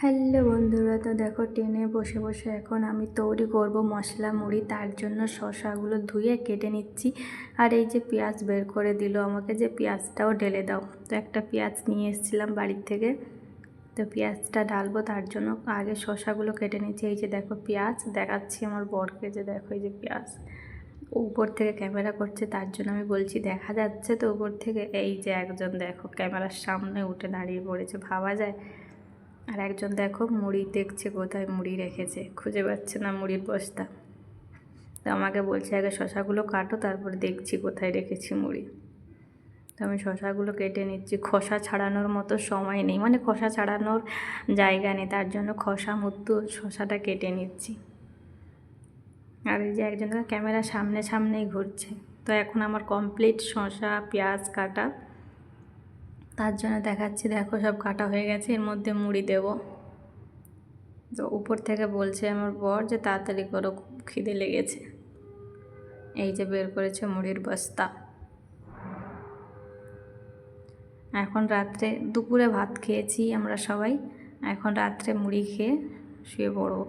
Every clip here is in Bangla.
হ্যালো বন্ধুরা, তো দেখো ট্রেনে বসে বসে এখন আমি তৈরি করব মশলা মুড়ি। তার জন্য শসাগুলো ধুয়ে কেটে নিচ্ছি। আর এই যে পেঁয়াজ বের করে দিল আমাকে, যে পেঁয়াজটাও ঢেলে দাও। তো একটা পেঁয়াজ নিয়ে এসেছিলাম বাড়ির থেকে, তো পেঁয়াজটা ঢালবো, তার জন্য আগে শসাগুলো কেটে নিচ্ছি। এই যে দেখো পেঁয়াজ দেখাচ্ছি আমার বরকে, যে দেখো এই যে পেঁয়াজ। উপর থেকে ক্যামেরা করছে, তার জন্য আমি বলছি দেখা যাচ্ছে তো উপর থেকে। এই যে একজন দেখো ক্যামেরার সামনে উঠে দাঁড়িয়ে পড়েছে, ভাবা যায়। আর একজন দেখো মুড়ি দেখছে, কোথায় মুড়ি রেখেছে, খুঁজে পাচ্ছে না মুড়ির বস্তা। তো আমাকে বলছে আগে শসাগুলো কাটো, তারপরে দেখছি কোথায় রেখেছি মুড়ি। তো আমি শসাগুলো কেটে নিচ্ছি। খোসা ছাড়ানোর মতো সময় নেই, মানে খোসা ছাড়ানোর জায়গা নেই, তার জন্য খোসা মুক্ত শসাটা কেটে নিচ্ছি। আর এই যে একজন ক্যামেরা সামনেই ঘুরছে। তো এখন আমার কমপ্লিট শসা পেঁয়াজ কাটা, তার জন্য দেখাচ্ছি। দেখো সব কাটা হয়ে গেছে, এর মধ্যে মুড়ি দেব। তো উপর থেকে বলছে আমার বর যে তাড়াতাড়ি করো, খুব খিদে লেগেছে। এই যে বের করেছে মুড়ির বস্তা। এখন রাত্রে, দুপুরে ভাত খেয়েছি আমরা সবাই, এখন রাত্রে মুড়ি খেয়ে শুয়ে পড়ব।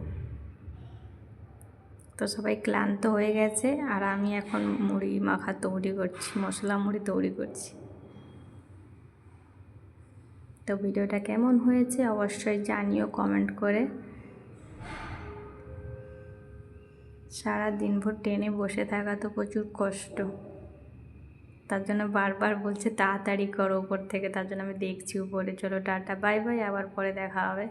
তো সবাই ক্লান্ত হয়ে গেছে, আর আমি এখন মুড়ি মাখা তৈরি করছি, মশলা মুড়ি তৈরি করছি। তো ভিডিওটা কেমন হয়েছে অবশ্যই জানিও কমেন্ট করে। সারা দিনভর ট্রেনে বসে থাকা তো প্রচুর কষ্ট, তার জন্য বারবার বলছে তাড়াতাড়ি করো উপর থেকে, তার জন্য আমি দেখছি উপরে। চলো টাটা বাই বাই, আবার পরে দেখা হবে।